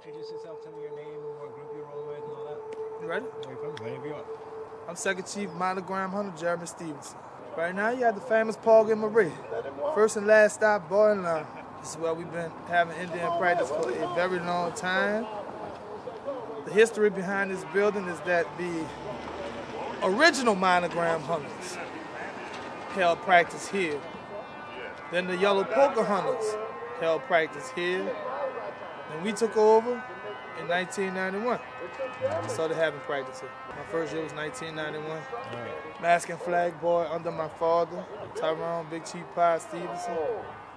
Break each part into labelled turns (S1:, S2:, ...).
S1: introduce yourself, tell me your name, what group you roll with, and all that.
S2: You ready?
S1: Where you from? Wherever you want.
S2: I'm Second Chief Monogram Hunter, Jeremy Stevenson. Right now, you have the famous Paul and Marie. First and last stop, boy and line. This is where we've been having Indian practice for a very long time. The history behind this building is that the original Monogram Hunters held practice here. Then the yellow Pocahontas held practice here. And we took over in 1991. We started having practice here. My first year was 1991. Mask and flag boy under my father, Tyrone, Big Chief Pie Stevenson.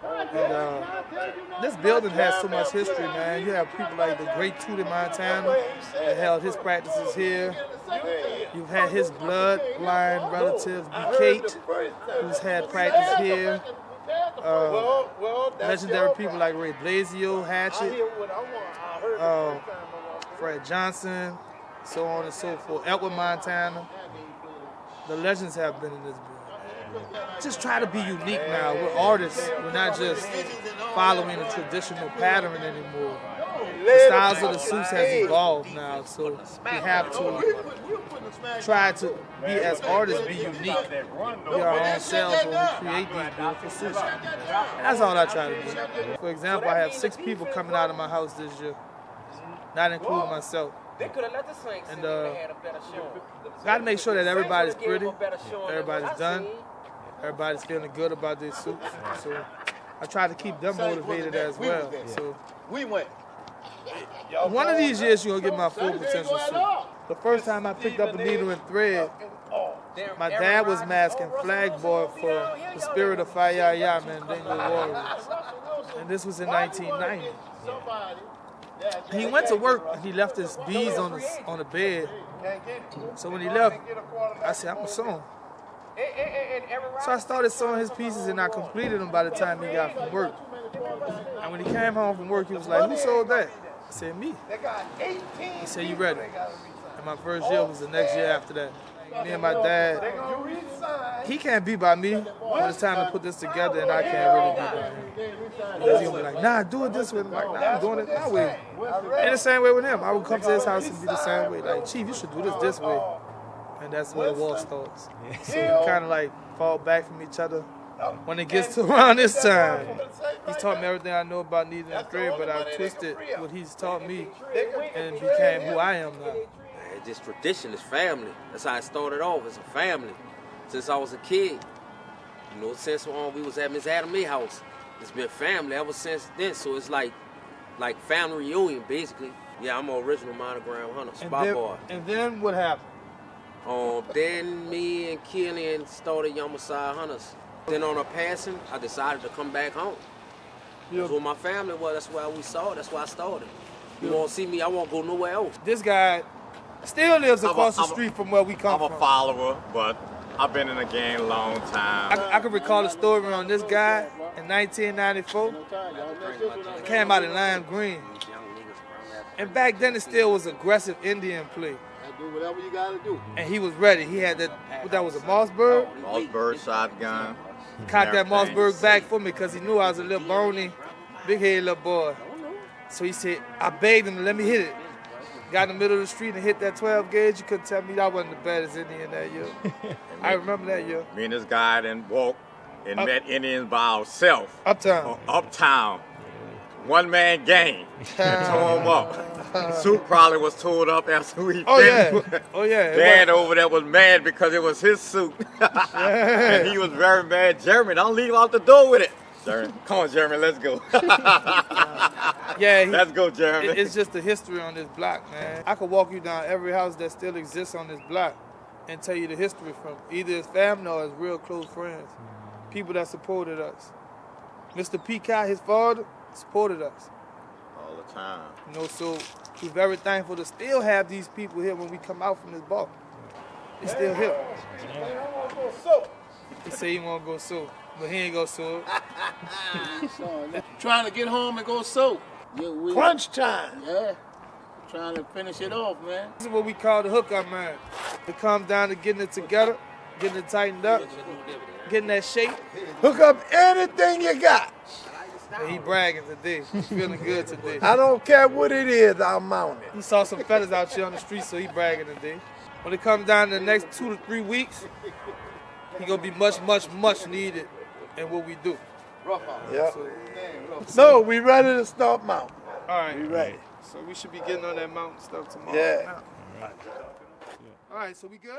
S2: And this building has so much history, man. You have people like the great Tootie Montana that held his practices here. You've had his bloodline relatives, B. Kate, who's had practice here. Legendary people like Ray Blasio, Hatchet, Fred Johnson, so on and so forth. Edward Montana. The legends have been in this building. Just try to be unique now. We're artists. We're not just following a traditional pattern anymore. The styles of the suits has evolved now, so we have to try to be, as artists, be unique. Be our own selves when we create these beautiful suits. That's all I try to do. For example, I have 6 people coming out of my house this year, not including myself. And got to make sure that everybody's pretty, everybody's done, everybody's feeling good about their suits. So I try to keep them motivated as well. So one of these years you're gonna get my full potential suit. The first time I picked up a needle and thread, my dad was masking flag boy for the spirit of Fire Mandingo Warriors. And this was in 1990. He went to work and he left his beads on the bed. So when he left, I said, I'm gonna sew them. So I started sewing his pieces and I completed them by the time he got from work. And when he came home from work, he was like, who sold that? I said, me. He said, you ready? And my first year was the next year after that. Me and my dad, he can't be by me when it's time to put this together, and I can't really be by him. Because he'll be like, nah, do it this way. I'm like, nah, I'm doing it my way. And the same way with him. I would come to his house and be the same way. Like, Chief, you should do this way. And that's where the war starts. So we kind of like fall back from each other when it gets to around this time. He's taught me everything I know about needle and thread, but I twisted what he's taught me and became who I am now.
S3: This tradition is family. That's how it started off, as a family. Since I was a kid, you know, since we was at Miss Adam May house, it's been family ever since then. So it's like family reunion, basically. Yeah, I'm an original Monogram Hunter, spot boy.
S2: And then what happened?
S3: Then me and Killian started Yamasai Hunters. Then on a passing, I decided to come back home. That's where my family was. That's where we saw it. That's where I started. You won't see me, I won't go nowhere else.
S2: This guy still lives across the street from where we come from.
S4: I'm a follower, but I've been in the game a long time.
S2: I can recall a story on this guy in 1994. It came out in lime green. And back then it still was aggressive Indian play.
S5: Do whatever you gotta do.
S2: And he was ready. He had that was a Mossberg?
S4: Mossberg shotgun.
S2: He cocked that Mossberg back for me because he knew I was a little bony, big-headed little boy. So he said, I begged him to let me hit it. Got in the middle of the street and hit that 12 gauge. You couldn't tell me I wasn't the baddest Indian that year. I remember that year.
S4: Me and this guy then walked and met Indians by ourselves.
S2: Uptown.
S4: Uptown. One-man gang. Tore him up. Suit probably was torn up after we finished. Dad over there was mad because it was his suit. And he was very mad. Jeremy, don't leave out the door with it. Jeremy, come on, Jeremy, let's go. Let's go, Jeremy.
S2: It's just the history on this block, man. I could walk you down every house that still exists on this block and tell you the history from either his family or his real close friends. People that supported us. Mr. Peacock, his father, supported us.
S4: All the time.
S2: You know, so we're very thankful to still have these people here when we come out from this bar. They're still here. He said he want to go sew, but he ain't go sew.
S5: Trying to get home and go sew.
S1: Crunch time.
S5: Yeah. Trying to finish it off, man.
S2: This is what we call the hookup, man. It comes down to getting it together, getting it tightened up, getting that shape.
S1: Hook up anything you got.
S2: And he bragging today. He's feeling good today.
S1: I don't care what it is, I'll mount it.
S2: He saw some fellas out here on the street, so he bragging today. When it comes down to the next 2 to 3 weeks, he gonna be much, much, much needed in what we do.
S1: Yeah. So we ready to start mounting.
S2: All right.
S1: We ready.
S2: So we should be getting on that mountain stuff tomorrow.
S1: Yeah.
S2: All right, so we good?